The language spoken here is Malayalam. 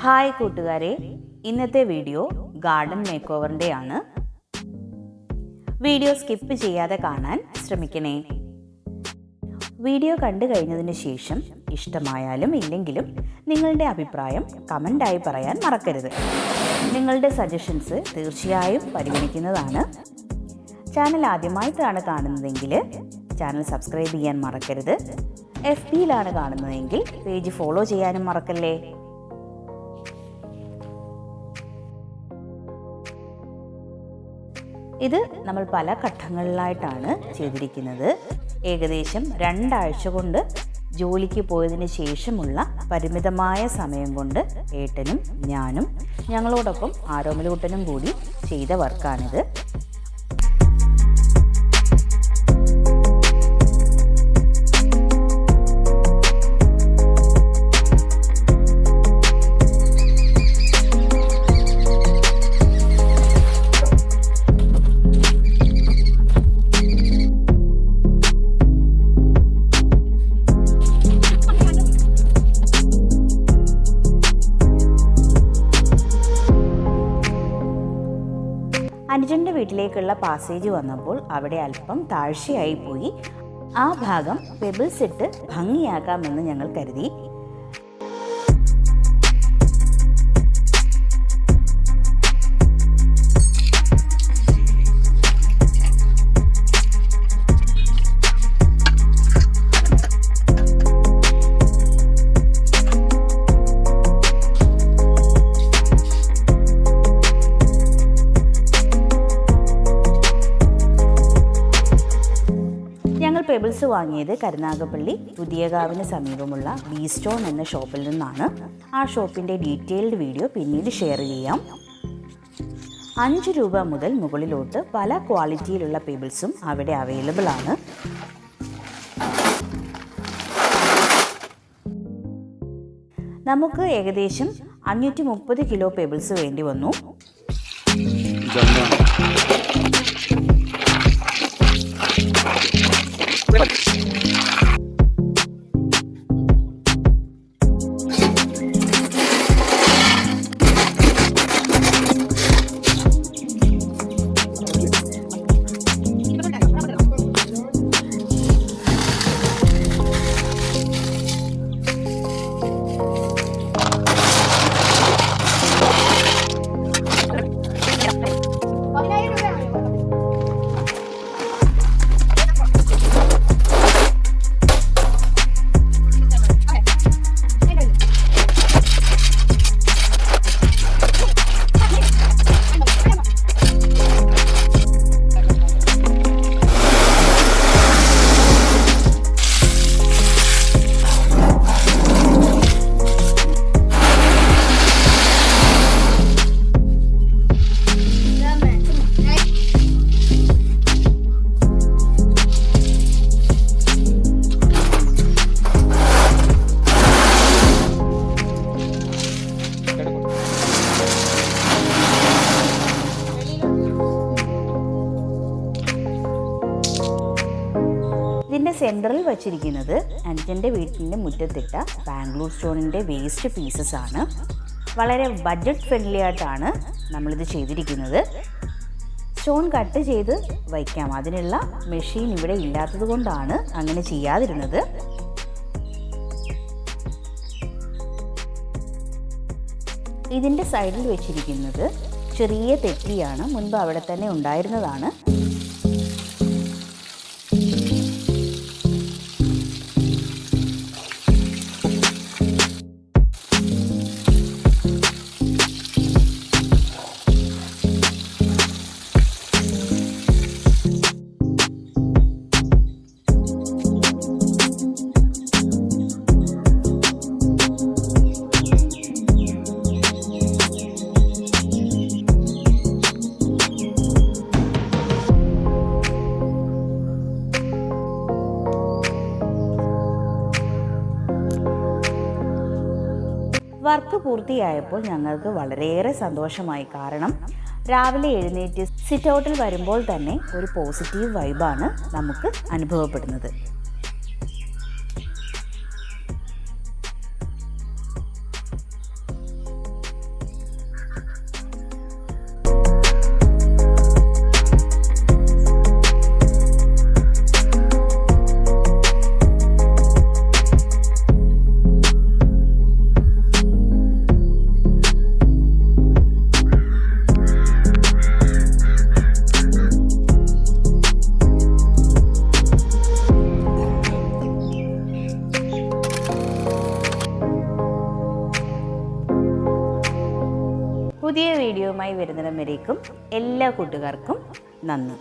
ഹായ് കൂട്ടുകാരെ, ഇന്നത്തെ വീഡിയോ ഗാർഡൻ മേക്ക് ഓവറിൻ്റെ ആണ്. വീഡിയോ സ്കിപ്പ് ചെയ്യാതെ കാണാൻ ശ്രമിക്കണേ. വീഡിയോ കണ്ടു കഴിഞ്ഞതിന് ശേഷം ഇഷ്ടമായാലും ഇല്ലെങ്കിലും നിങ്ങളുടെ അഭിപ്രായം കമൻ്റായി പറയാൻ മറക്കരുത്. നിങ്ങളുടെ സജഷൻസ് തീർച്ചയായും പരിഗണിക്കുന്നതാണ്. ചാനൽ ആദ്യമായിട്ടാണ് കാണുന്നതെങ്കിൽ ചാനൽ സബ്സ്ക്രൈബ് ചെയ്യാൻ മറക്കരുത്. FBയിലാണ് കാണുന്നതെങ്കിൽ പേജ് ഫോളോ ചെയ്യാനും മറക്കല്ലേ. ഇത് നമ്മൾ പല ഘട്ടങ്ങളിലായിട്ടാണ് ചെയ്തിരിക്കുന്നത്. ഏകദേശം 2 ആഴ്ച കൊണ്ട് ജോലിക്ക് പോയതിന് ശേഷമുള്ള പരിമിതമായ സമയം കൊണ്ട് ഏട്ടനും ഞാനും ഞങ്ങളോടൊപ്പം ആരോമലൂട്ടനും കൂടി ചെയ്ത വർക്കാണിത്. അനുജൻ്റെ വീട്ടിലേക്കുള്ള പാസേജ് വന്നപ്പോൾ അവിടെ അല്പം താഴ്ചയായി പോയി. ആ ഭാഗം പെബിൾസ് ഇട്ട് ഭംഗിയാക്കാമെന്ന് ഞങ്ങൾ കരുതി. പെബിൾസ് വാങ്ങിയത് കരുനാഗപ്പള്ളി പുതിയകാവിന് സമീപമുള്ള ബി സ്റ്റോൺ എന്ന ഷോപ്പിൽ നിന്നാണ്. ആ ഷോപ്പിൻ്റെ ഡീറ്റെയിൽഡ് വീഡിയോ പിന്നീട് ഷെയർ ചെയ്യാം. 5 രൂപ മുതൽ മുകളിലോട്ട് പല ക്വാളിറ്റിയിലുള്ള പെബിൾസും അവിടെ അവൈലബിൾ ആണ്. നമുക്ക് ഏകദേശം 530 കിലോ പെബിൾസ് വേണ്ടി വന്നു. ഇതിൻ്റെ സെൻറ്ററിൽ വച്ചിരിക്കുന്നത് അനുജൻ്റെ വീട്ടിൻ്റെ മുറ്റത്തിട്ട ബാംഗ്ലൂർ സ്റ്റോണിൻ്റെ വേസ്റ്റ് പീസസ് ആണ്. വളരെ ബഡ്ജറ്റ് ഫ്രണ്ട്ലി ആയിട്ടാണ് നമ്മളിത് ചെയ്തിരിക്കുന്നത്. സ്റ്റോൺ കട്ട് ചെയ്ത് വയ്ക്കാം, അതിനുള്ള മെഷീൻ ഇവിടെ ഇല്ലാത്തത് കൊണ്ടാണ് അങ്ങനെ ചെയ്യാതിരുന്നത്. ഇതിൻ്റെ സൈഡിൽ വെച്ചിരിക്കുന്നത് ചെറിയ തെറ്റിയാണ്, മുൻപ് അവിടെ തന്നെ ഉണ്ടായിരുന്നതാണ്. വർക്ക് പൂർത്തിയായപ്പോൾ ഞങ്ങൾക്ക് വളരെയേറെ സന്തോഷമായി. കാരണം രാവിലെ എഴുന്നേറ്റ് സിറ്റ് ഔട്ടിൽ വരുമ്പോൾ തന്നെ ഒരു പോസിറ്റീവ് വൈബാണ് നമുക്ക് അനുഭവപ്പെടുന്നത്. പുതിയ വീഡിയോയുമായി വരുന്നിടം വരേക്കും എല്ലാ കൂട്ടുകാർക്കും നന്ദി.